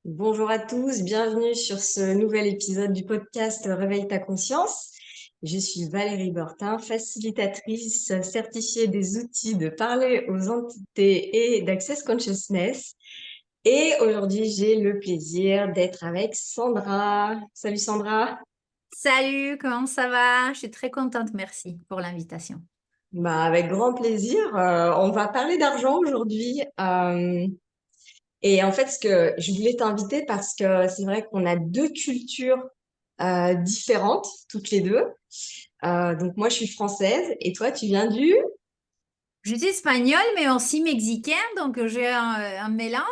Bonjour à tous, bienvenue sur ce nouvel épisode du podcast Réveille ta conscience. Je suis Valérie Bertin, facilitatrice certifiée des outils de parler aux entités et d'Access Consciousness. Et aujourd'hui, j'ai le plaisir d'être avec Sandra. Salut Sandra. Salut, comment ça va? Je suis très contente, merci pour l'invitation. Avec grand plaisir. On va parler d'argent aujourd'hui. Et en fait, ce que je voulais t'inviter parce que c'est vrai qu'on a deux cultures différentes, toutes les deux. Donc moi, je suis française et toi, tu viens du... Je suis espagnole, mais aussi mexicain, donc j'ai un mélange.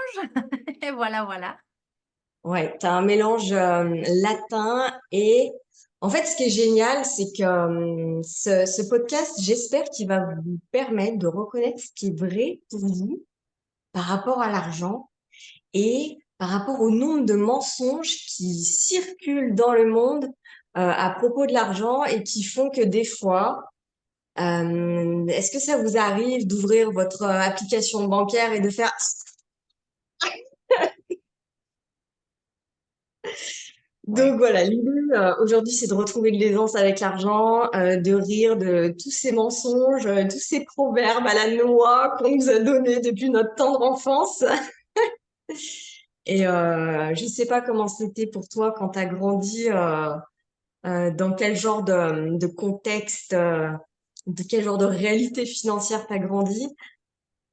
Et voilà, voilà. Ouais, t'as un mélange latin et... En fait, ce qui est génial, c'est que ce podcast, j'espère qu'il va vous permettre de reconnaître ce qui est vrai pour vous par rapport à l'argent et par rapport au nombre de mensonges qui circulent dans le monde à propos de l'argent et qui font que des fois, est-ce que ça vous arrive d'ouvrir votre application bancaire et de faire... Ouais. Donc voilà, l'idée aujourd'hui, c'est de retrouver de l'aisance avec l'argent, de rire de tous ces mensonges, tous ces proverbes à la noix qu'on nous a donnés depuis notre tendre enfance. Et je sais pas comment c'était pour toi quand tu as grandi, dans quel genre de contexte, de quel genre de réalité financière tu as grandi.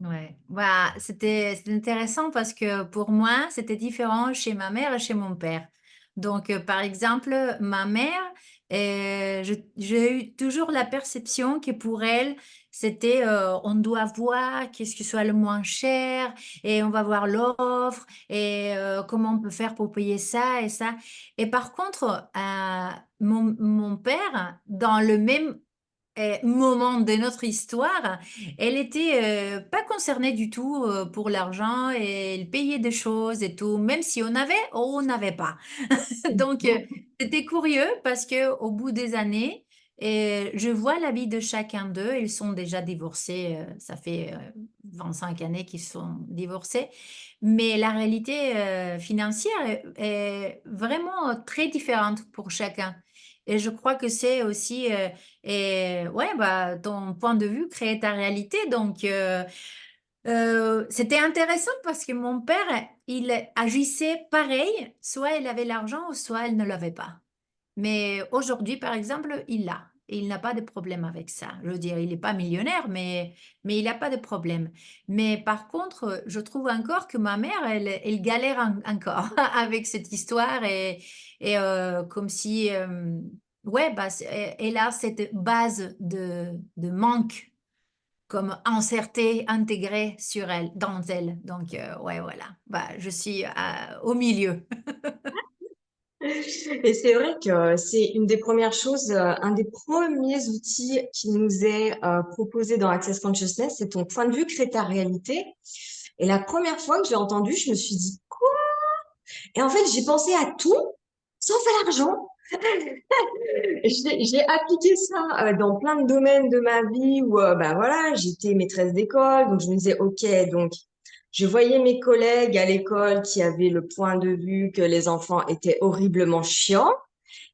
Ouais, bah, c'était intéressant parce que pour moi, c'était différent chez ma mère et chez mon père. Donc, par exemple, ma mère, j'ai eu toujours la perception que pour elle, c'était on doit voir qu'est-ce qui soit le moins cher et on va voir l'offre et comment on peut faire pour payer ça et ça. Et par contre, mon père, dans le même moment de notre histoire, elle était pas concernée du tout pour l'argent et elle payait des choses et tout, même si on avait ou on n'avait pas. Donc, c'était curieux parce que au bout des années, je vois la vie de chacun d'eux. Ils sont déjà divorcés. Ça fait 25 années qu'ils sont divorcés. Mais la réalité financière est vraiment très différente pour chacun. Et je crois que c'est aussi, ouais, bah, ton point de vue crée ta réalité. Donc, c'était intéressant parce que mon père, il agissait pareil, soit il avait l'argent, soit il ne l'avait pas. Mais aujourd'hui, par exemple, il l'a. Et il n'a pas de problème avec ça. Je veux dire, il n'est pas millionnaire, mais il n'a pas de problème. Mais par contre, je trouve encore que ma mère, elle galère encore avec cette histoire et comme si, ouais, bah, elle a cette base de manque comme insertée, intégrée sur elle, dans elle. Donc, ouais, voilà. Bah, je suis au milieu. Et c'est vrai que c'est une des premières choses, un des premiers outils qui nous est proposé dans Access Consciousness, c'est ton point de vue crée ta réalité. Et la première fois que j'ai entendu, je me suis dit, quoi? Et en fait, j'ai pensé à tout, sauf à l'argent. J'ai appliqué ça dans plein de domaines de ma vie où, bah voilà, j'étais maîtresse d'école, donc je me disais, ok, donc je voyais mes collègues à l'école qui avaient le point de vue que les enfants étaient horriblement chiants.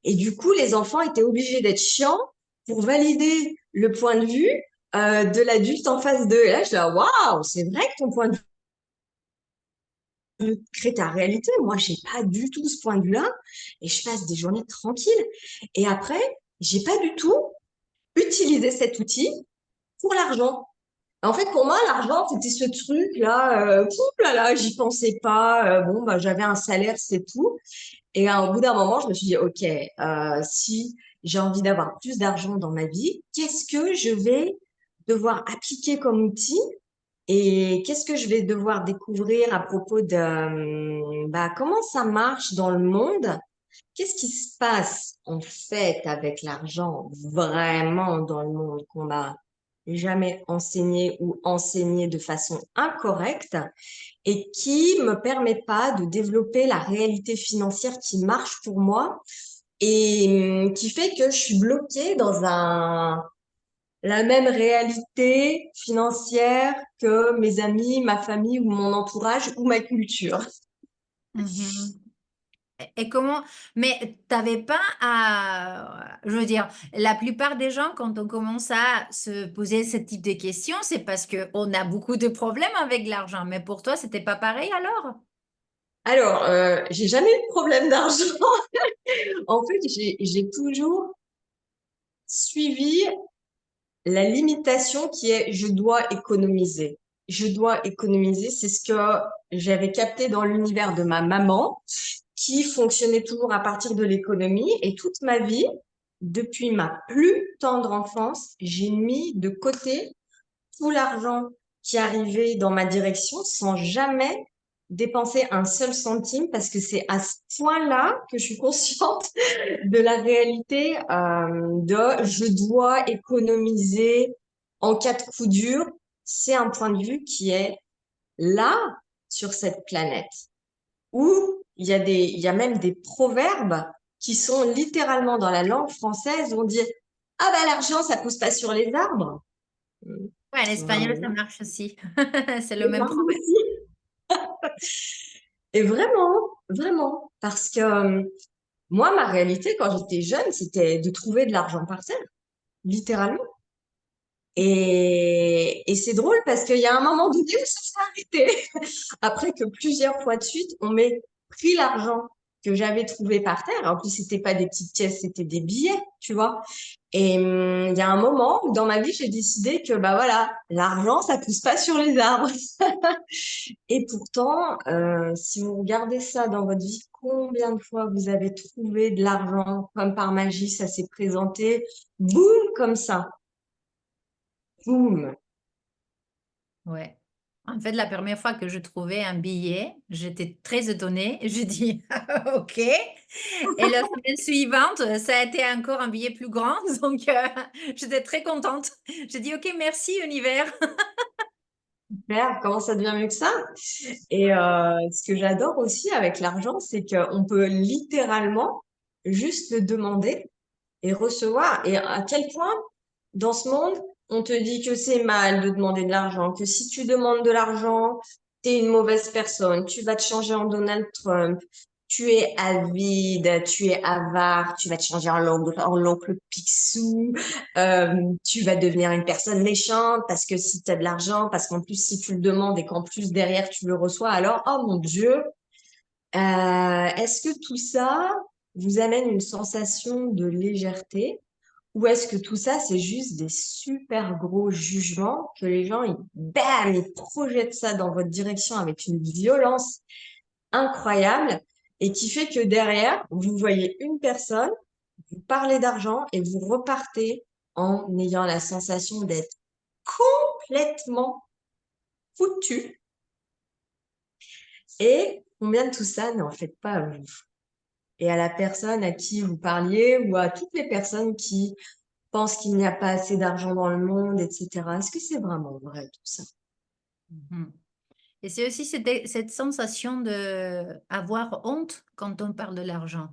Et du coup, les enfants étaient obligés d'être chiants pour valider le point de vue de l'adulte en face d'eux. Et là, je dis, waouh, c'est vrai que ton point de vue crée ta réalité. Moi, j'ai pas du tout ce point de vue-là et je passe des journées tranquilles. Et après, j'ai pas du tout utilisé cet outil pour l'argent. En fait, pour moi, l'argent, c'était ce truc-là, là, là, j'y pensais pas. Bon, bah, j'avais un salaire, c'est tout. Et au bout d'un moment, je me suis dit, OK, si j'ai envie d'avoir plus d'argent dans ma vie, qu'est-ce que je vais devoir appliquer comme outil et qu'est-ce que je vais devoir découvrir à propos de bah, comment ça marche dans le monde? Qu'est-ce qui se passe en fait avec l'argent vraiment dans le monde qu'on m'a jamais enseigné ou enseigné de façon incorrecte et qui me permet pas de développer la réalité financière qui marche pour moi et qui fait que je suis bloquée dans la même réalité financière que mes amis, ma famille ou mon entourage ou ma culture. Mhm. Et comment, mais t'avais pas à, je veux dire, la plupart des gens, quand on commence à se poser ce type de questions, c'est parce que on a beaucoup de problèmes avec l'argent. Mais pour toi, c'était pas pareil alors? Alors, j'ai jamais eu de problème d'argent. En fait, j'ai toujours suivi la limitation qui est je dois économiser. Je dois économiser, c'est ce que j'avais capté dans l'univers de ma maman, qui fonctionnait toujours à partir de l'économie. Et toute ma vie, depuis ma plus tendre enfance, j'ai mis de côté tout l'argent qui arrivait dans ma direction sans jamais dépenser un seul centime parce que c'est à ce point-là que je suis consciente de la réalité de je dois économiser en cas de coup dur. C'est un point de vue qui est là sur cette planète où il y a même des proverbes qui sont littéralement dans la langue française. On dit ah bah l'argent ça pousse pas sur les arbres. Ouais, l'espagnol, ça Vraiment. marche aussi. C'est le Les même arbres problème. aussi. Et vraiment, vraiment, parce que moi, ma réalité quand j'étais jeune, c'était de trouver de l'argent par terre, littéralement. Et c'est drôle parce qu'il y a un moment donné où ça s'est arrêté. Après que plusieurs fois de suite, on m'ait pris l'argent que j'avais trouvé par terre. En plus, c'était pas des petites pièces, c'était des billets, tu vois. Et il y a un moment où dans ma vie, j'ai décidé que bah voilà, l'argent, ça pousse pas sur les arbres. Et pourtant, si vous regardez ça dans votre vie, combien de fois vous avez trouvé de l'argent comme par magie, ça s'est présenté, boum, comme ça, boum. Ouais. En fait, la première fois que je trouvais un billet, j'étais très étonnée. Je dis OK. Et la semaine suivante, ça a été encore un billet plus grand. Donc, j'étais très contente. J'ai dit OK, merci, univers. Merde, comment ça devient mieux que ça? Et ce que j'adore aussi avec l'argent, c'est qu'on peut littéralement juste le demander et recevoir. Et à quel point, dans ce monde, on te dit que c'est mal de demander de l'argent, que si tu demandes de l'argent, t'es une mauvaise personne, tu vas te changer en Donald Trump, tu es avide, tu es avare, tu vas te changer en l'oncle Picsou, tu vas devenir une personne méchante parce que si tu as de l'argent, parce qu'en plus, si tu le demandes et qu'en plus derrière tu le reçois, alors, oh mon Dieu, est-ce que tout ça vous amène une sensation de légèreté ou est-ce que tout ça, c'est juste des super gros jugements que les gens, bam, ils projettent ça dans votre direction avec une violence incroyable et qui fait que derrière, vous voyez une personne, vous parlez d'argent et vous repartez en ayant la sensation d'être complètement foutu. Et combien de tout ça n'en fait pas à vous et à la personne à qui vous parliez ou à toutes les personnes qui pensent qu'il n'y a pas assez d'argent dans le monde, etc. Est-ce que c'est vraiment vrai tout ça? Mhm. Et c'est aussi cette sensation de avoir honte quand on parle de l'argent.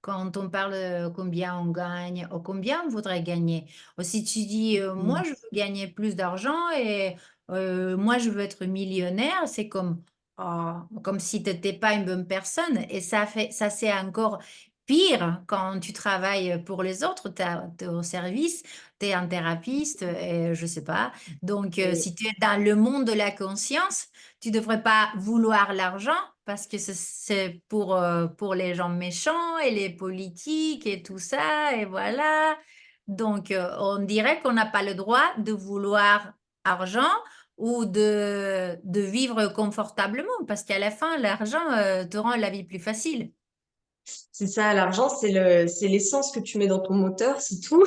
Quand on parle combien on gagne ou combien on voudrait gagner. Ou si tu dis, moi, Mm. je veux gagner plus d'argent et moi, je veux être millionnaire, c'est comme, oh, comme si tu n'étais pas une bonne personne. Et ça c'est encore pire quand tu travailles pour les autres, tu es au service, tu es un thérapeute, et je sais pas. Donc, Et si tu es dans le monde de la conscience, tu devrais pas vouloir l'argent parce que c'est pour les gens méchants et les politiques et tout ça, et voilà. Donc, on dirait qu'on n'a pas le droit de vouloir argent ou de vivre confortablement parce qu'à la fin, l'argent, te rend la vie plus facile. c'est ça, l'argent, c'est l'essence que tu mets dans ton moteur, c'est tout.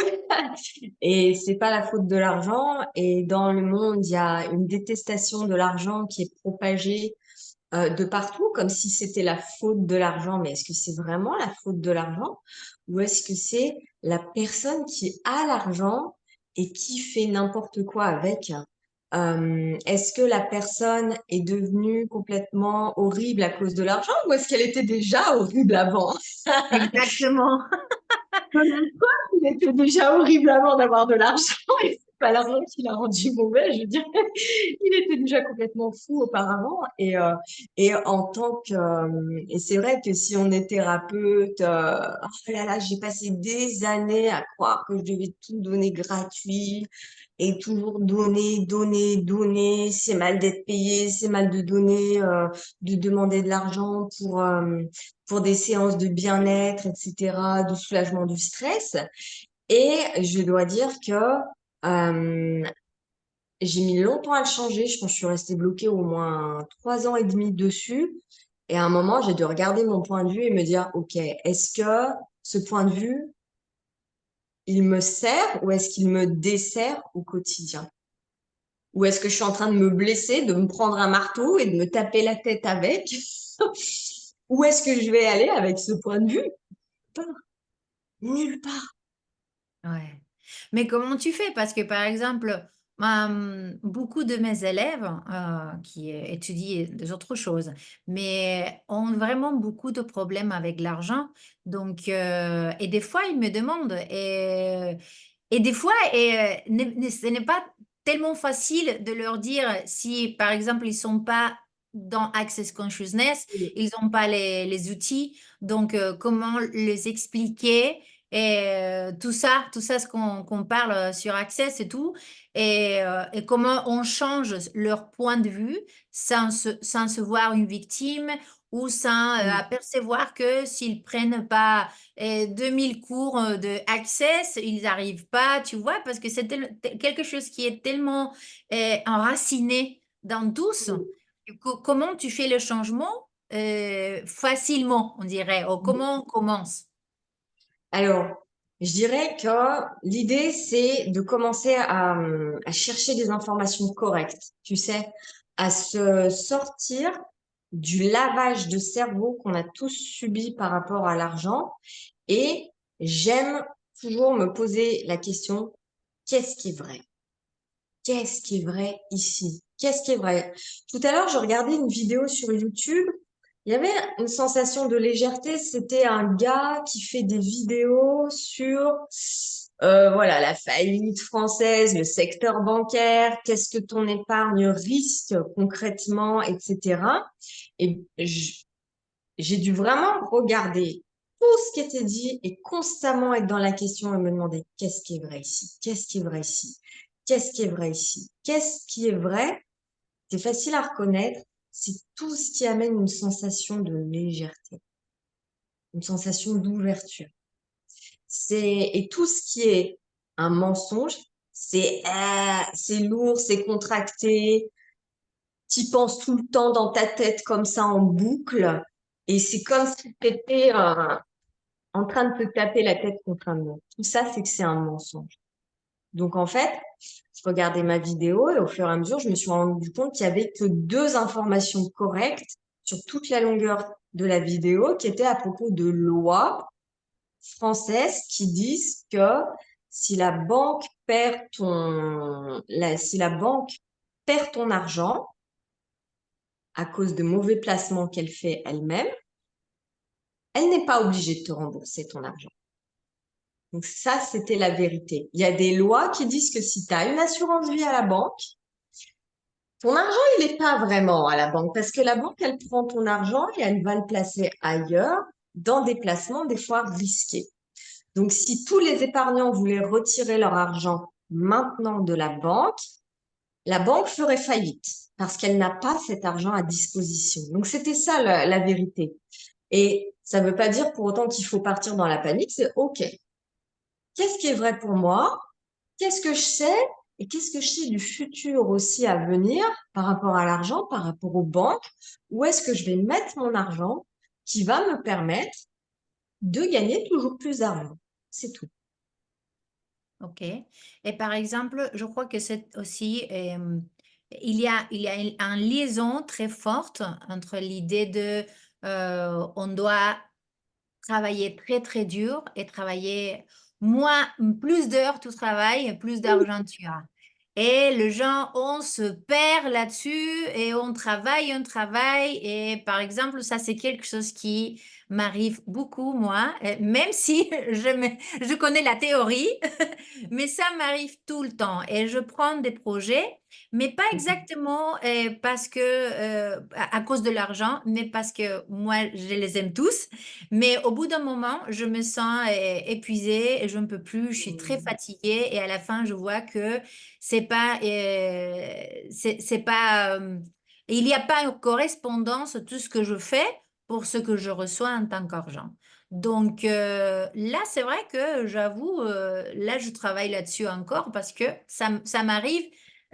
Et c'est pas la faute de l'argent. Et dans le monde, il y a une détestation de l'argent qui est propagée de partout, comme si c'était la faute de l'argent. Mais est-ce que c'est vraiment la faute de l'argent? Ou est-ce que c'est la personne qui a l'argent et qui fait n'importe quoi avec? Est-ce que la personne est devenue complètement horrible à cause de l'argent ou est-ce qu'elle était déjà horrible avant? Exactement. Il était déjà horrible avant d'avoir de l'argent. pas l'argent qui l'a rendu mauvais, je veux dire, il était déjà complètement fou auparavant. Et en tant que, et c'est vrai que si on est thérapeute, oh là là, j'ai passé des années à croire que je devais tout donner gratuit et toujours donner, donner, donner. C'est mal d'être payé, c'est mal de donner, de demander de l'argent pour des séances de bien-être, etc., de soulagement du stress. Et je dois dire que euh, j'ai mis longtemps à le changer. Je pense que je suis restée bloquée au moins 3 ans et demi dessus. Et à un moment, j'ai dû regarder mon point de vue et me dire, OK, est-ce que ce point de vue, il me sert ou est-ce qu'il me dessert au quotidien? Ou est-ce que je suis en train de me blesser, de me prendre un marteau et de me taper la tête avec? Où est-ce que je vais aller avec ce point de vue? Pas nulle part. Ouais. Mais comment tu fais? Parce que par exemple, beaucoup de mes élèves qui étudient des autres choses, mais ont vraiment beaucoup de problèmes avec l'argent. Donc, et des fois, ils me demandent, et des fois, ce n'est pas tellement facile de leur dire si, par exemple, ils sont pas dans Access Consciousness, ils n'ont pas les outils. Donc, comment les expliquer? Et tout ça, ce qu'on parle sur Access et tout, et comment on change leur point de vue sans se voir une victime ou sans apercevoir que s'ils prennent pas 2000 cours de Access, ils n'arrivent pas, tu vois, parce que c'est quelque chose qui est tellement enraciné dans tous. Comment tu fais le changement facilement, on dirait, ou comment on commence? Alors, je dirais que l'idée, c'est de commencer à chercher des informations correctes, tu sais, à se sortir du lavage de cerveau qu'on a tous subi par rapport à l'argent. Et j'aime toujours me poser la question, qu'est-ce qui est vrai? Qu'est-ce qui est vrai ici? Qu'est-ce qui est vrai? Tout à l'heure, je regardais une vidéo sur YouTube. Il y avait une sensation de légèreté. C'était un gars qui fait des vidéos sur, voilà, la faillite française, le secteur bancaire, qu'est-ce que ton épargne risque concrètement, etc. Et j'ai dû vraiment regarder tout ce qui était dit et constamment être dans la question et me demander qu'est-ce qui est vrai ici? Qu'est-ce qui est vrai ici? Qu'est-ce qui est vrai ici? Qu'est-ce qui est vrai? C'est facile à reconnaître. C'est tout ce qui amène une sensation de légèreté, une sensation d'ouverture. Et tout ce qui est un mensonge, c'est lourd, c'est contracté, t'y penses tout le temps dans ta tête comme ça en boucle. Et c'est comme si tu étais en train de te taper la tête contre un mur. Tout ça, c'est que c'est un mensonge. Donc, en fait, je regardais ma vidéo et au fur et à mesure, je me suis rendu compte qu'il y avait que deux informations correctes sur toute la longueur de la vidéo qui étaient à propos de lois françaises qui disent que si la banque si la banque perd ton argent à cause de mauvais placements qu'elle fait elle-même, elle n'est pas obligée de te rembourser ton argent. Donc ça, c'était la vérité. Il y a des lois qui disent que si tu as une assurance vie à la banque, ton argent, il n'est pas vraiment à la banque parce que la banque, elle prend ton argent et elle va le placer ailleurs dans des placements des fois risqués. Donc si tous les épargnants voulaient retirer leur argent maintenant de la banque ferait faillite parce qu'elle n'a pas cet argent à disposition. Donc c'était ça la vérité. Et ça ne veut pas dire pour autant qu'il faut partir dans la panique, c'est OK. Qu'est-ce qui est vrai pour moi? Qu'est-ce que je sais? Et qu'est-ce que je sais du futur aussi à venir par rapport à l'argent, par rapport aux banques? Où est-ce que je vais mettre mon argent qui va me permettre de gagner toujours plus d'argent? C'est tout. OK. Et par exemple, je crois que c'est aussi, il y a une liaison très forte entre l'idée de, on doit travailler très, très dur et travailler moins plus d'heures tu travailles, plus d'argent tu as. Et les gens, on se perd là-dessus et on travaille. Et par exemple, ça, c'est quelque chose qui m'arrive beaucoup, moi, même si je connais la théorie, mais ça m'arrive tout le temps. Et je prends des projets, mais pas exactement parce que, à cause de l'argent, mais parce que moi, je les aime tous. Mais au bout d'un moment, je me sens épuisée et je ne peux plus, je suis très Mhm. fatiguée et à la fin, je vois que c'est pas, il n'y a pas une correspondance de tout ce que je fais pour ce que je reçois en tant qu'argent. Donc là, c'est vrai que j'avoue, là, je travaille là-dessus encore parce que ça m'arrive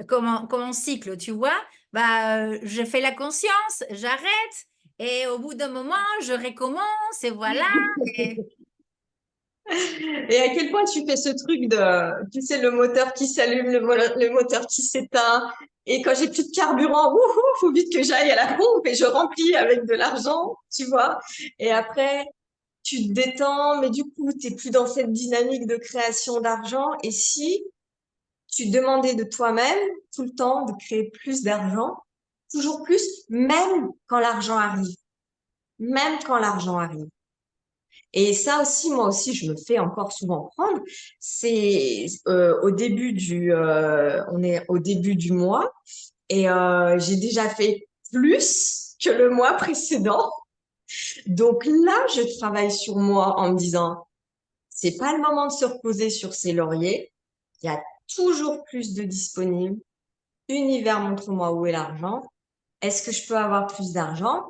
comme un cycle, tu vois. Bah, je fais la conscience, j'arrête et au bout d'un moment, je recommence et voilà. Et Et à quel point tu fais ce truc de, tu sais, le moteur qui s'allume, le moteur qui s'éteint. Et quand j'ai plus de carburant, wouhou, faut vite que j'aille à la pompe et je remplis avec de l'argent, tu vois. Et après, tu te détends, mais du coup, t'es plus dans cette dynamique de création d'argent. Et si tu demandais de toi-même tout le temps de créer plus d'argent, toujours plus, même quand l'argent arrive, même quand l'argent arrive. Et ça aussi, moi aussi, je me fais encore souvent prendre. C'est on est au début du mois et j'ai déjà fait plus que le mois précédent. Donc là, je travaille sur moi en me disant, c'est pas le moment de se reposer sur ses lauriers. Il y a toujours plus de disponibles. Univers, montre-moi où est l'argent. Est-ce que je peux avoir plus d'argent?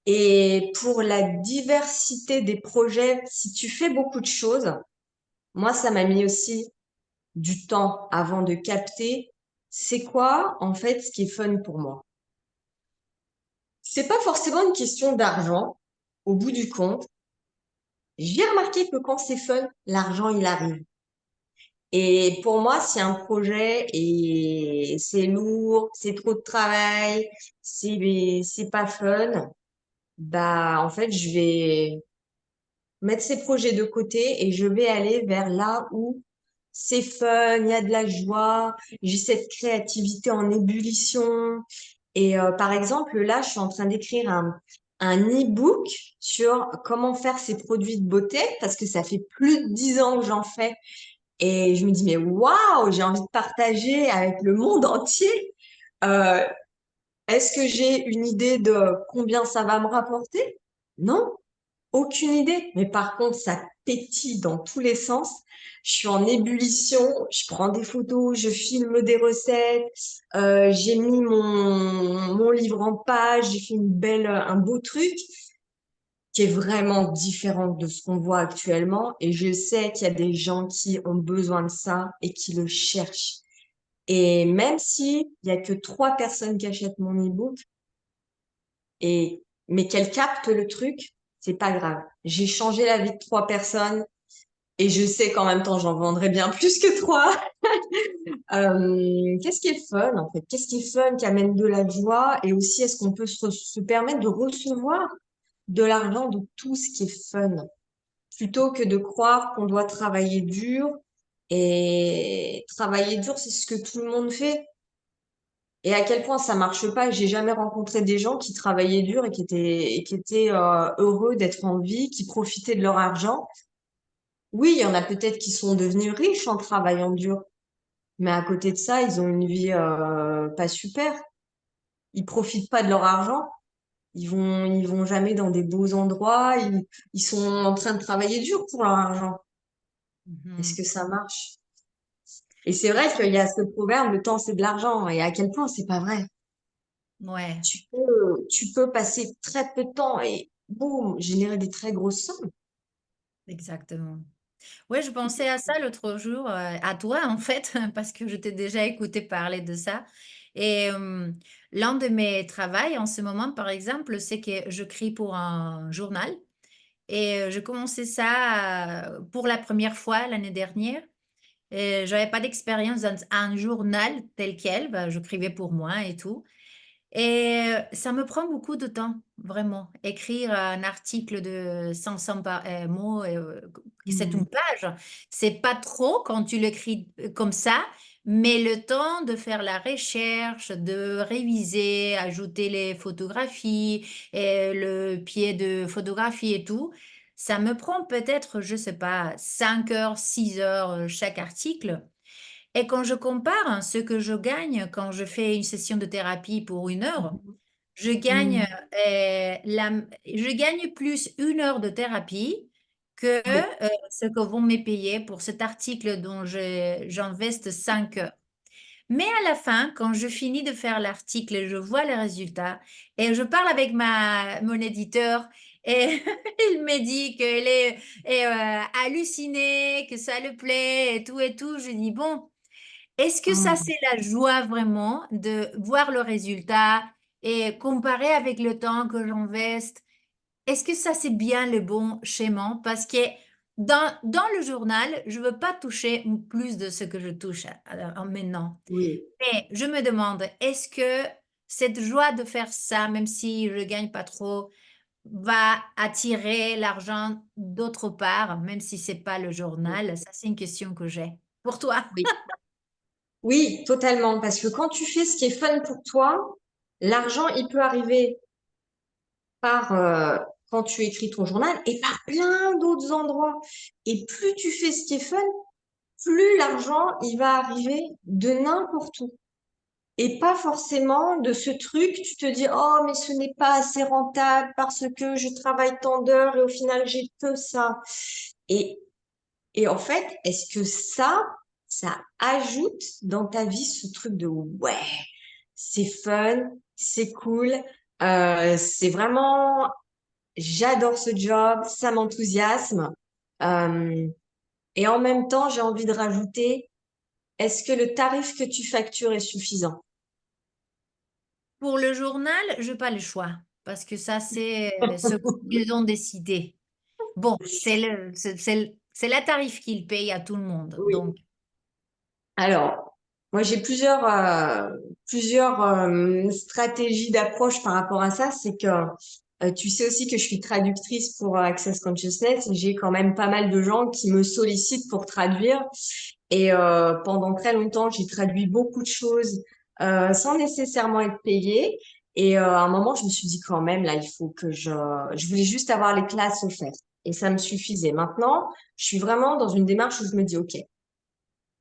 Et pour la diversité des projets, si tu fais beaucoup de choses, moi, ça m'a mis aussi du temps avant de capter c'est quoi, en fait, ce qui est fun pour moi. C'est pas forcément une question d'argent. Au bout du compte, j'ai remarqué que quand c'est fun, l'argent, il arrive. Et pour moi, si un projet et c'est lourd, c'est trop de travail, c'est pas fun, bah, en fait, je vais mettre ces projets de côté et je vais aller vers là où c'est fun, il y a de la joie, j'ai cette créativité en ébullition. Et par exemple, là, je suis en train d'écrire un e-book sur comment faire ces produits de beauté parce que ça fait plus de 10 ans que j'en fais. Et je me dis, mais waouh, j'ai envie de partager avec le monde entier. Euh, Est-ce que j'ai une idée de combien ça va me rapporter? Non, aucune idée. Mais par contre, ça pétille dans tous les sens. Je suis en ébullition, je prends des photos, je filme des recettes, j'ai mis mon livre en page, j'ai fait un beau truc qui est vraiment différent de ce qu'on voit actuellement. Et je sais qu'il y a des gens qui ont besoin de ça et qui le cherchent. Et même si il y a que 3 personnes qui achètent mon e-book, mais qu'elles captent le truc, c'est pas grave. J'ai changé la vie de 3 personnes et je sais qu'en même temps, j'en vendrai bien plus que 3. Qu'est-ce qui est fun, en fait? Qu'est-ce qui est fun, qui amène de la joie? Et aussi, est-ce qu'on peut se permettre de recevoir de l'argent de tout ce qui est fun? Plutôt que de croire qu'on doit travailler dur. Et travailler dur, c'est ce que tout le monde fait. Et à quel point ça marche pas. J'ai jamais rencontré des gens qui travaillaient dur et qui étaient heureux d'être en vie, qui profitaient de leur argent. Oui, il y en a peut-être qui sont devenus riches en travaillant dur, mais à côté de ça, ils ont une vie pas super. Ils profitent pas de leur argent. Ils vont jamais dans des beaux endroits. Ils sont en train de travailler dur pour leur argent. Est-ce Mhm. que ça marche? Et c'est vrai qu'il y a ce proverbe, le temps c'est de l'argent. Et à quel point c'est pas vrai. Ouais, Tu peux passer très peu de temps et boum, générer des très grosses sommes. exactement. Ouais, je pensais à ça l'autre jour, à toi en fait, parce que je t'ai déjà écouté parler de ça. Et l'un de mes travails en ce moment, par exemple, c'est que je crie pour un journal. Et je commençais ça pour la première fois l'année dernière. Et j'avais pas d'expérience dans un journal tel quel. Bah, j'écrivais pour moi et tout. Et ça me prend beaucoup de temps, vraiment. Écrire un article de 500 mots, c'est Hmm. une page. C'est pas trop quand tu l'écris comme ça, mais le temps de faire la recherche, de réviser, ajouter les photographies et le pied de photographie et tout, ça me prend peut-être, je sais pas, 5 heures, 6 heures, chaque article. Et quand je compare hein, ce que je gagne quand je fais une session de thérapie pour 1 heure, Mhm. je gagne, Mhm. je gagne plus 1 heure de thérapie que, Oui, ce que vont me payer pour cet article dont j'investe 5 heures. Mais à la fin, quand je finis de faire l'article, je vois les résultats et je parle avec mon éditeur et il me dit qu'elle est hallucinée, que ça le plaît et tout et tout. Je dis: «Bon, est-ce que ça, Mhm. c'est la joie vraiment de voir le résultat et comparer avec le temps que j'investe? Est-ce que ça, c'est bien le bon schéma? Parce que dans le journal, je veux pas toucher plus de ce que je touche maintenant. Oui, Mais je me demande, est-ce que cette joie de faire ça, même si je gagne pas trop, va attirer l'argent d'autre part, même si c'est pas le oui, journal? Ça, c'est une question que j'ai. Pour toi? oui. Oui, totalement. Parce que quand tu fais ce qui est fun pour toi, l'argent, il peut arriver par quand tu écris ton journal et par plein d'autres endroits. Et plus tu fais ce qui est fun, plus l'argent, il va arriver de n'importe où. Et pas forcément de ce truc, tu te dis, oh, mais ce n'est pas assez rentable parce que je travaille tant d'heures et au final, j'ai que ça. Et, et en fait, est-ce que ça ajoute dans ta vie ce truc de ouais, c'est fun, c'est cool, c'est vraiment, j'adore ce job, ça m'enthousiasme. Euh, et en même temps, j'ai envie de rajouter, est-ce que le tarif que tu factures est suffisant? Pour le journal, j'ai pas le choix parce que ça, c'est ce qu'ils ont décidé. Bon, c'est la tarif qu'ils payent à tout le monde, Oui. donc Alors, moi j'ai plusieurs stratégies d'approche par rapport à ça. C'est que tu sais aussi que je suis traductrice pour Access Consciousness et j'ai quand même pas mal de gens qui me sollicitent pour traduire. Et pendant très longtemps, j'ai traduit beaucoup de choses sans nécessairement être payée. Et à un moment, je me suis dit quand même, là, il faut que je voulais juste avoir les classes offertes. Et ça me suffisait. Maintenant, je suis vraiment dans une démarche où je me dis, OK,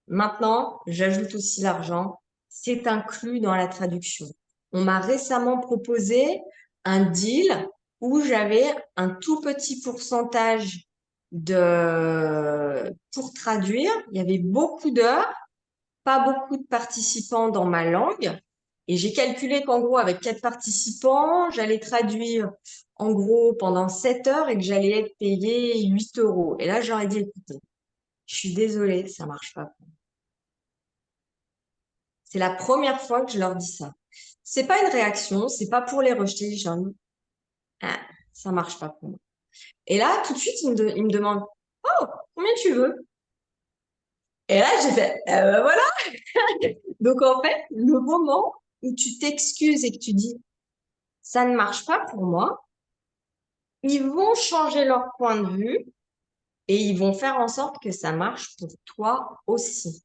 maintenant, j'ajoute aussi l'argent. C'est inclus dans la traduction. On m'a récemment proposé un deal où j'avais un tout petit pourcentage pour traduire. Il y avait beaucoup d'heures, pas beaucoup de participants dans ma langue. Et j'ai calculé qu'en gros, avec 4 participants, j'allais traduire en gros pendant 7 heures et que j'allais être payée 8 euros. Et là, j'aurais dit, écoutez, je suis désolée, ça marche pas. C'est la première fois que je leur dis ça. C'est pas une réaction, c'est pas pour les rejeter. Genre, ah, ça marche pas pour moi. Et là, tout de suite, ils me demandent, oh, combien tu veux? Et là, j'ai fait, voilà. Donc, en fait, le moment où tu t'excuses et que tu dis, ça ne marche pas pour moi, ils vont changer leur point de vue et ils vont faire en sorte que ça marche pour toi aussi.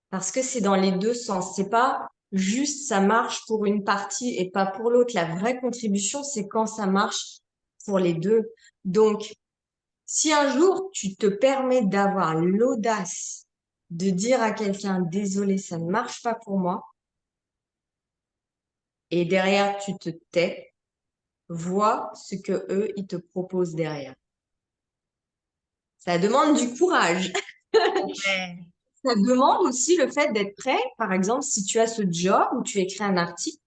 Parce que c'est dans les deux sens. C'est pas juste ça marche pour une partie et pas pour l'autre. La vraie contribution, c'est quand ça marche pour les deux. Donc, si un jour tu te permets d'avoir l'audace de dire à quelqu'un, désolé, ça ne marche pas pour moi, et derrière tu te tais, vois ce que eux, ils te proposent derrière. Ça demande du courage. ouais, Ça demande aussi le fait d'être prêt, par exemple, si tu as ce job où tu écris un article,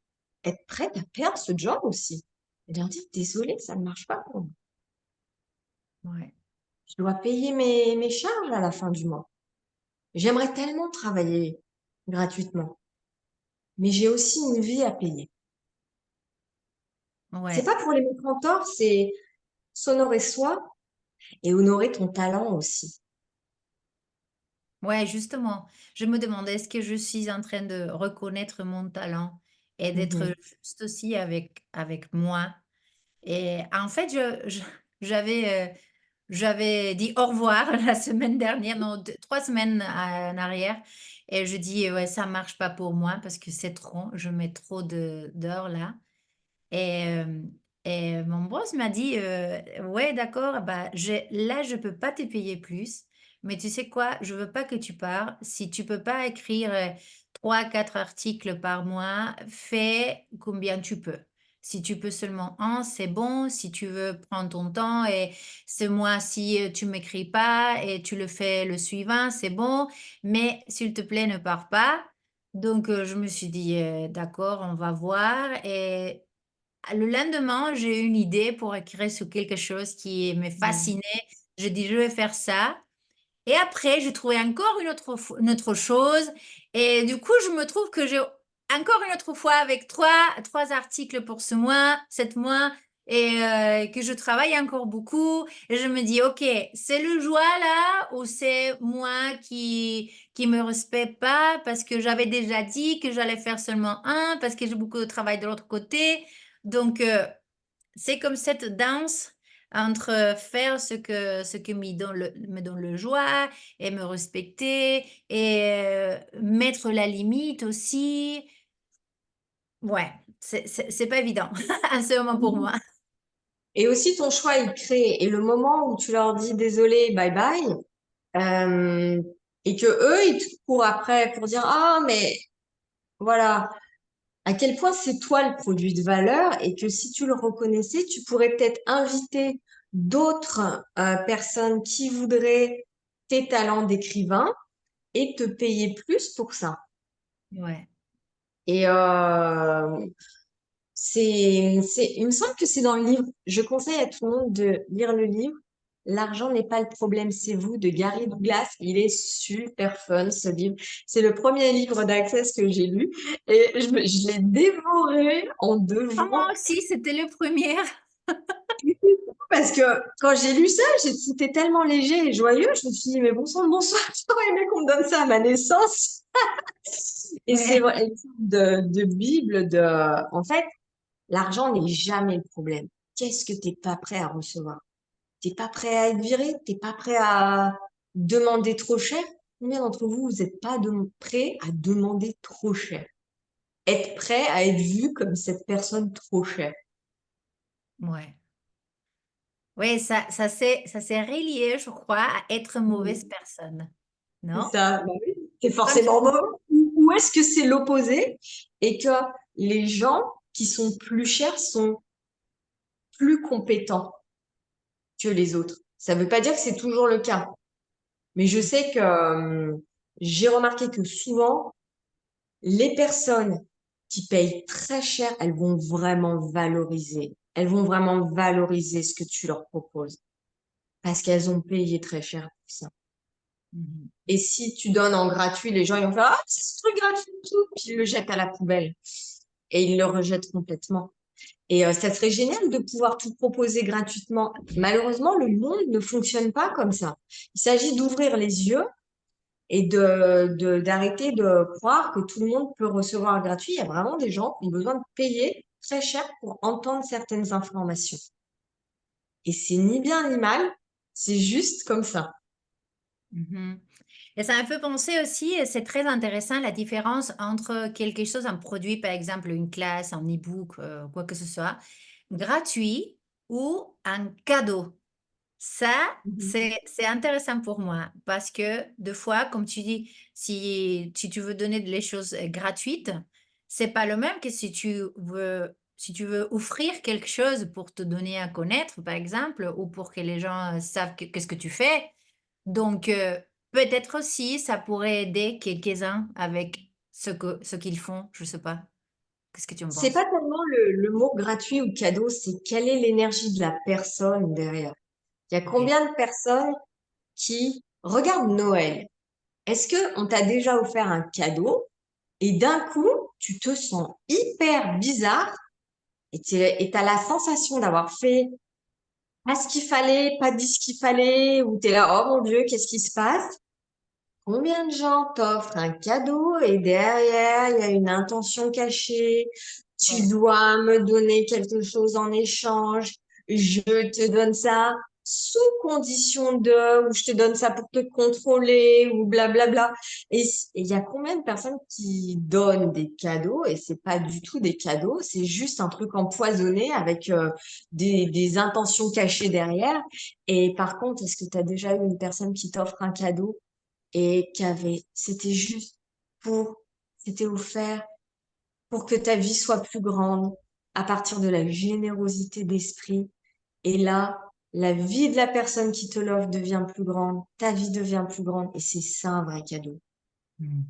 être prête à perdre ce job aussi. Et leur dire, désolé, ça ne marche pas pour moi. ouais. Je dois payer mes charges à la fin du mois. J'aimerais tellement travailler gratuitement, mais j'ai aussi une vie à payer. C'est Ouais, pas pour les mettre en tort, c'est s'honorer soi et honorer ton talent aussi. ouais, justement, je me demandais est-ce que je suis en train de reconnaître mon talent et d'être Mhm. juste aussi avec moi. Et en fait, j'avais, j'avais dit au revoir la semaine dernière, non, 3 semaines en arrière. Et je dis, ouais, ça marche pas pour moi parce que c'est trop, je mets trop d'heures là. Et, mon boss m'a dit, ouais, d'accord, bah, là, je peux pas te payer plus, mais tu sais quoi, je veux pas que tu pars. Si tu peux pas écrire 3, 4 articles par mois, fais combien tu peux. Si tu peux seulement un, c'est bon. Si tu veux prendre ton temps et ce mois-ci, tu m'écris pas et tu le fais le suivant, c'est bon. Mais s'il te plaît, ne pars pas. Donc, je me suis dit, d'accord, on va voir. Et le lendemain, j'ai eu une idée pour écrire sur quelque chose qui me Mm. fascinait. Je dis, je vais faire ça. Et après, j'ai trouvé encore une autre chose. Et du coup, je me trouve que j'ai encore une autre fois avec trois articles pour ce mois, 7 mois, et que je travaille encore beaucoup. Et je me dis, OK, c'est le joie là ou c'est moi qui me respecte pas parce que j'avais déjà dit que j'allais faire seulement un parce que j'ai beaucoup de travail de l'autre côté. Donc, c'est comme cette danse entre faire ce que me donne le joie et me respecter et mettre la limite aussi. Ouais, c'est pas évident à ce moment pour moi. Et aussi, ton choix, il crée. Et le moment où tu leur dis désolé, bye bye, euh, et que eux, ils te courent après pour dire, ah, mais voilà, à quel point c'est toi le produit de valeur et que si tu le reconnaissais, tu pourrais peut-être inviter d'autres personnes qui voudraient tes talents d'écrivain et te payer plus pour ça. Ouais. Et il me semble que c'est dans le livre. Je conseille à tout le monde de lire le livre. L'argent n'est pas le problème, c'est vous, de Gary Douglas. Il est super fun, ce livre. C'est le premier livre d'Access que j'ai lu et je l'ai dévoré en deux Ah, moi jours. aussi, c'était le premier. Parce que quand j'ai lu ça, c'était tellement léger et joyeux. Je me suis dit, mais bon sang, bonsoir, j'aurais aimé qu'on me donne ça à ma naissance. Et c'est Ouais, vrai, une sorte de Bible en fait, l'argent n'est jamais le problème. Qu'est-ce que t'es pas prêt à recevoir? T'es pas prêt à être viré? T'es pas prêt à demander trop cher? Combien d'entre vous, vous n'êtes pas prêt à demander trop cher? Être prêt à être vu comme cette personne trop chère. ouais. Ouais, ça s'est relié, je crois, à être une mauvaise Mm. personne. C'est Non? ça, bah oui. C'est Comme tu forcément dis. mauvais. Ou est-ce que c'est l'opposé et que les gens qui sont plus chers sont plus compétents que les autres? Ça ne veut pas dire que c'est toujours le cas. Mais je sais que j'ai remarqué que souvent, les personnes qui payent très cher, elles vont vraiment valoriser. Elles vont vraiment valoriser ce que tu leur proposes parce qu'elles ont payé très cher pour ça. Mhm. Et si tu donnes en gratuit, les gens ils vont faire ah, c'est ce truc gratuit et tout, puis ils le jettent à la poubelle et ils le rejettent complètement. Et ça serait génial de pouvoir tout proposer gratuitement. Malheureusement, le monde ne fonctionne pas comme ça. Il s'agit d'ouvrir les yeux et d'arrêter de croire que tout le monde peut recevoir gratuit. Il y a vraiment des gens qui ont besoin de payer très cher pour entendre certaines informations. Et c'est ni bien ni mal, c'est juste comme ça. Mhm. Et ça me fait penser aussi, et c'est très intéressant, la différence entre quelque chose, un produit, par exemple une classe, un e-book, quoi que ce soit, gratuit ou un cadeau. Ça, Mhm. c'est intéressant pour moi parce que deux fois, comme tu dis, si tu veux donner des choses gratuites, c'est pas le même que si tu veux offrir quelque chose pour te donner à connaître, par exemple, ou pour que les gens savent qu'est-ce que tu fais. Donc, peut-être aussi, ça pourrait aider quelques-uns avec ce qu'ils font. Je sais pas. Qu'est-ce que tu en C'est penses? pas tellement le mot gratuit ou cadeau, c'est quelle est l'énergie de la personne derrière. Il y a Ok. combien de personnes qui regardent Noël? Est-ce que on t'a déjà offert un cadeau et d'un coup, tu te sens hyper bizarre et t'as la sensation d'avoir fait pas ce qu'il fallait, pas dit ce qu'il fallait, ou t'es là, oh mon Dieu, qu'est-ce qui se passe? Combien de gens t'offrent un cadeau et derrière, il y a une intention cachée, tu Ouais. dois me donner quelque chose en échange, je te donne ça. sous condition de, ou je te donne ça pour te contrôler, ou blablabla. Et il y a combien de personnes qui donnent des cadeaux et c'est pas du tout des cadeaux, c'est juste un truc empoisonné avec des intentions cachées derrière. Et par contre, est-ce que tu as déjà eu une personne qui t'offre un cadeau et c'était juste pour, c'était offert pour que ta vie soit plus grande à partir de la générosité d'esprit. Et là, la vie de la personne qui te l'offre devient plus grande, ta vie devient plus grande et c'est ça un vrai cadeau. Mm.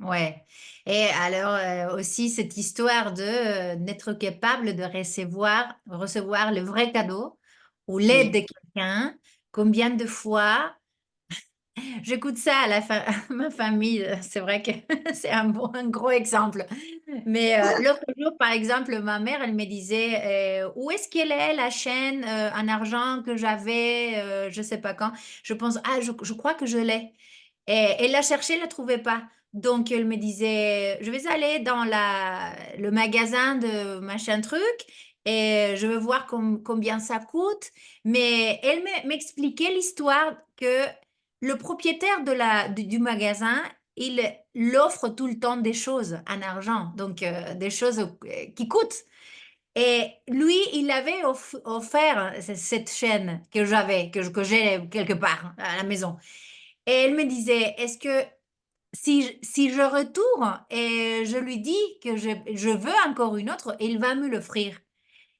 Ouais. Et alors aussi cette histoire de n'être capable de recevoir le vrai cadeau ou l'aide Oui. de quelqu'un. Combien de fois j'écoute ça à ma famille, c'est vrai que c'est un gros exemple. Mais l'autre jour, par exemple, ma mère, elle me disait, où est-ce qu'elle est la chaîne en argent que j'avais, je sais pas quand. Je pense, ah, je crois que je l'ai. Et elle l'a cherché, elle ne la trouvait pas. Donc, elle me disait, je vais aller dans le magasin de machin truc et je veux voir combien ça coûte. Mais elle m'expliquait l'histoire que le propriétaire du magasin, il l'offre tout le temps des choses en argent, donc des choses qui coûtent. Et lui, il avait offert cette chaîne que j'avais, que j'ai quelque part à la maison. Et elle me disait, est-ce que si je retourne et je lui dis que je veux encore une autre, il va me l'offrir.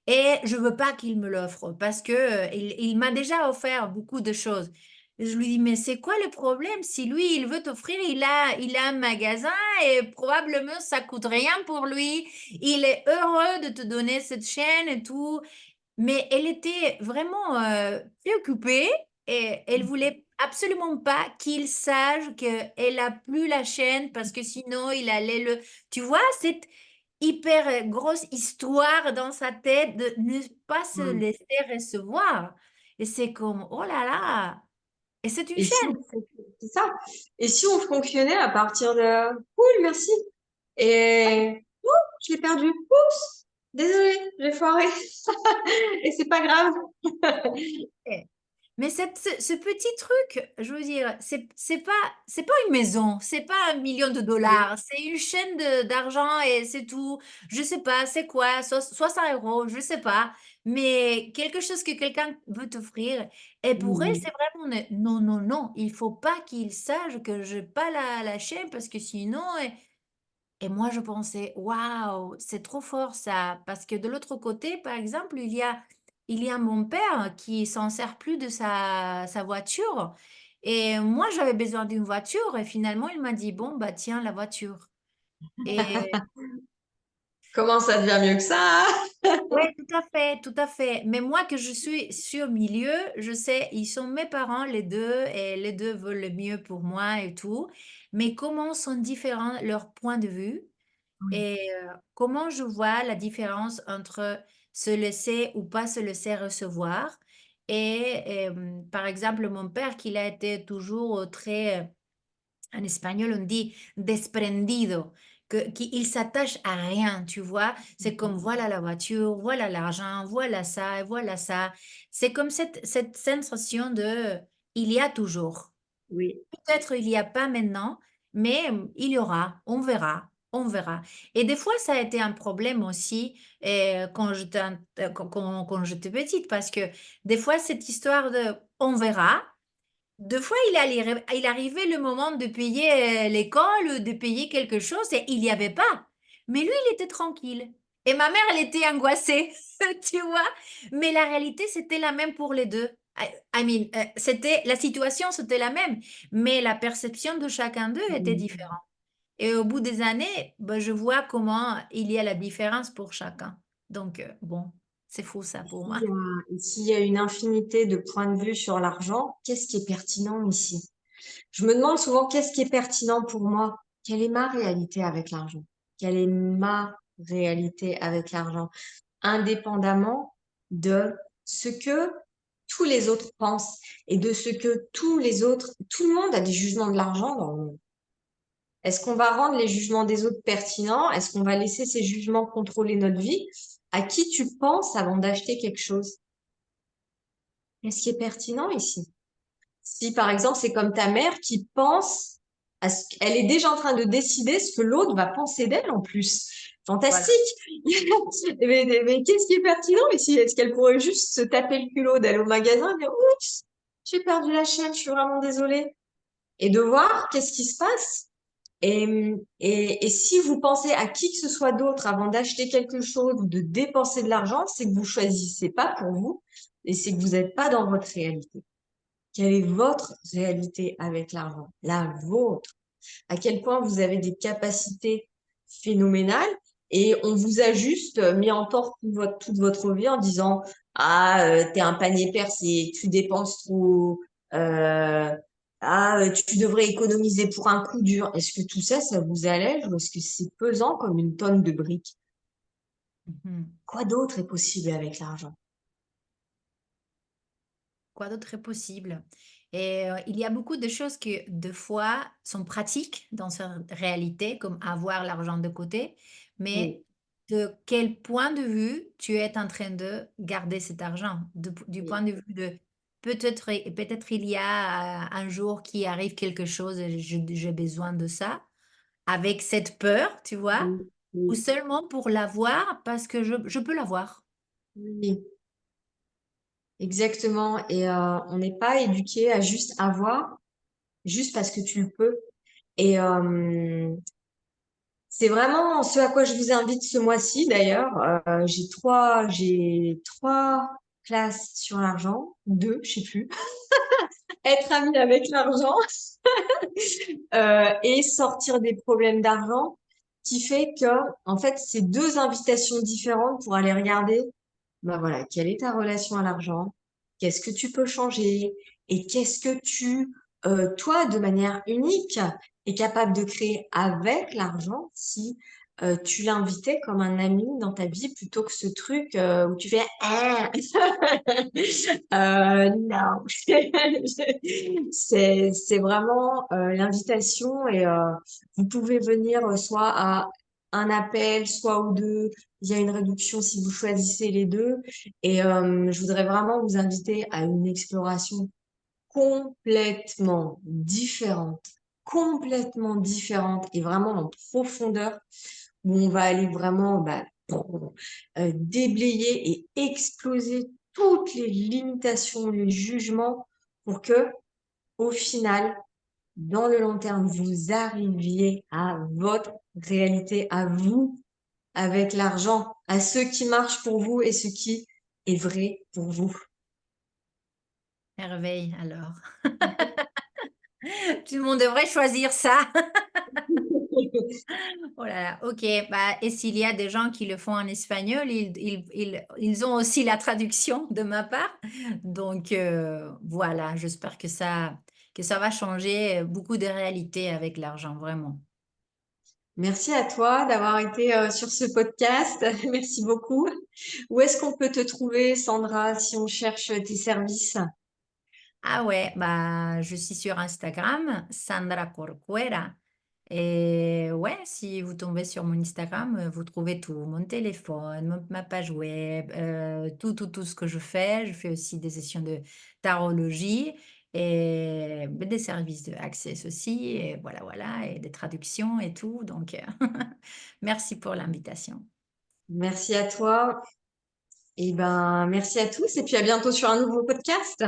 Et je veux pas qu'il me l'offre parce que il m'a déjà offert beaucoup de choses. Je lui dis, mais c'est quoi le problème? Si lui, il veut t'offrir, il a un magasin et probablement ça coûte rien pour lui. Il est heureux de te donner cette chaîne et tout. Mais elle était vraiment préoccupée et elle voulait absolument pas qu'il sache qu'elle a plus la chaîne parce que sinon il allait le... Tu vois, cette hyper grosse histoire dans sa tête de ne pas se Mm. laisser recevoir. Et c'est comme, oh là là, et c'est une Et si chaîne. on, c'est ça. Et si on fonctionnait à partir de cool, merci. Et je l'ai perdu. Oups, désolée, j'ai foiré. Et c'est pas grave. Mais ce petit truc, je veux dire, c'est pas une maison, c'est pas 1 million de dollars, c'est une chaîne d'argent et c'est tout. Je sais pas, c'est quoi, 100 euros, je sais pas. Mais quelque chose que quelqu'un veut t'offrir. Et pour elle, Oui. c'est vraiment non, non, non, il faut pas qu'il sache que je n'ai pas la chaîne parce que sinon. Et moi, je pensais, waouh, c'est trop fort ça. Parce que de l'autre côté, par exemple, il y a mon père qui s'en sert plus de sa voiture. Et moi, j'avais besoin d'une voiture. Et finalement, il m'a dit, bon, bah tiens, la voiture. Et Comment ça devient mieux que ça? ouais, tout à fait, tout à fait. Mais moi, que je suis sur milieu, je sais, ils sont mes parents, les deux, et les deux veulent le mieux pour moi et tout. Mais comment sont différents leurs points de vue? Oui. Et comment je vois la différence entre se laisser ou pas se laisser recevoir. Et par exemple, mon père, qu'il a été toujours très, en espagnol, on dit desprendido, qu'il s'attache à rien, tu vois. C'est comme voilà la voiture, voilà l'argent, voilà ça, et voilà ça. C'est comme cette sensation de il y a toujours. Oui. Peut-être il n'y a pas maintenant, mais il y aura, on verra, on verra. Et des fois, ça a été un problème aussi quand j'étais petite, parce que des fois, cette histoire de on verra, deux fois, il arrivait le moment de payer l'école, de payer quelque chose, et il n'y avait pas. Mais lui, il était tranquille. Et ma mère, elle était angoissée, tu vois. Mais la réalité, c'était la même pour les deux. La situation, c'était la même, mais la perception de chacun d'eux était Oui. différente. Et au bout des années, ben, je vois comment il y a la différence pour chacun. Donc, bon, c'est fou ça pour moi. S'il y a une infinité de points de vue sur l'argent, qu'est-ce qui est pertinent ici? Je me demande souvent qu'est-ce qui est pertinent pour moi? Quelle est ma réalité avec l'argent? Quelle est ma réalité avec l'argent? Indépendamment de ce que tous les autres pensent et de ce que tout le monde a des jugements de l'argent dans le monde. Est-ce qu'on va rendre les jugements des autres pertinents? Est-ce qu'on va laisser ces jugements contrôler notre vie? À qui tu penses avant d'acheter quelque chose? Qu'est-ce qui est pertinent ici? Si par exemple c'est comme ta mère qui pense à ce qu'elle est déjà en train de décider ce que l'autre va penser d'elle en plus. Fantastique. Voilà. Mais qu'est-ce qui est pertinent ici? Est-ce qu'elle pourrait juste se taper le culot d'aller au magasin et dire oups, j'ai perdu la chaîne, je suis vraiment désolée. Et de voir qu'est-ce qui se passe. Et si vous pensez à qui que ce soit d'autre avant d'acheter quelque chose ou de dépenser de l'argent, c'est que vous choisissez pas pour vous et c'est que vous n'êtes pas dans votre réalité. Quelle est votre réalité avec l'argent? La vôtre. À quel point vous avez des capacités phénoménales et on vous a juste mis en tort toute votre vie en disant, ah, t'es un panier percé, tu dépenses trop, euh, ah, tu devrais économiser pour un coup dur. Est-ce que tout ça, ça vous allège ou est-ce que c'est pesant comme une tonne de briques? Mhm. Quoi d'autre est possible avec l'argent? Quoi d'autre est possible? Et il y a beaucoup de choses qui, de fois, sont pratiques dans sa réalité, comme avoir l'argent de côté, mais Oui, de quel point de vue tu es en train de garder cet argent? Du point oui, de vue de peut-être il y a un jour qui arrive quelque chose et j'ai besoin de ça, avec cette peur, tu vois, oui, ou oui, seulement pour l'avoir parce que je peux l'avoir. oui. Exactement. Et on n'est pas éduqué à juste avoir, juste parce que tu le peux. Et c'est vraiment ce à quoi je vous invite ce mois-ci d'ailleurs. J'ai trois classes sur l'argent, deux, je sais plus. Être ami avec l'argent et sortir des problèmes d'argent, qui fait que en fait c'est deux invitations différentes pour aller regarder. Ben voilà, quelle est ta relation à l'argent? Qu'est-ce que tu peux changer? Et qu'est-ce que toi, de manière unique, es capable de créer avec l'argent si tu l'invitais comme un ami dans ta vie plutôt que ce truc où tu fais ah non. C'est vraiment l'invitation et vous pouvez venir soit à un appel, soit ou deux. Il y a une réduction si vous choisissez les deux. Et je voudrais vraiment vous inviter à une exploration complètement différente et vraiment en profondeur, où on va aller vraiment déblayer et exploser toutes les limitations, les jugements, pour que, au final, dans le long terme, vous arriviez à votre réalité, à vous, avec l'argent, à ce qui marche pour vous et ce qui est vrai pour vous. Merveille alors. Tout le monde devrait choisir ça. Oh là là, OK. Bah, et s'il y a des gens qui le font en espagnol, ils ont aussi la traduction de ma part. Donc, voilà, j'espère que ça va changer beaucoup de réalités avec l'argent, vraiment. Merci à toi d'avoir été sur ce podcast. Merci beaucoup. Où est-ce qu'on peut te trouver, Sandra, si on cherche tes services? Ah ouais, bah, je suis sur Instagram, Sandra Corcuera. Et ouais, si vous tombez sur mon Instagram, vous trouvez tout, mon téléphone, ma page web, tout ce que je fais. Je fais aussi des sessions de tarologie et des services de Access aussi. Et voilà, et des traductions et tout. Donc, merci pour l'invitation. Merci à toi. Et ben, merci à tous et puis à bientôt sur un nouveau podcast.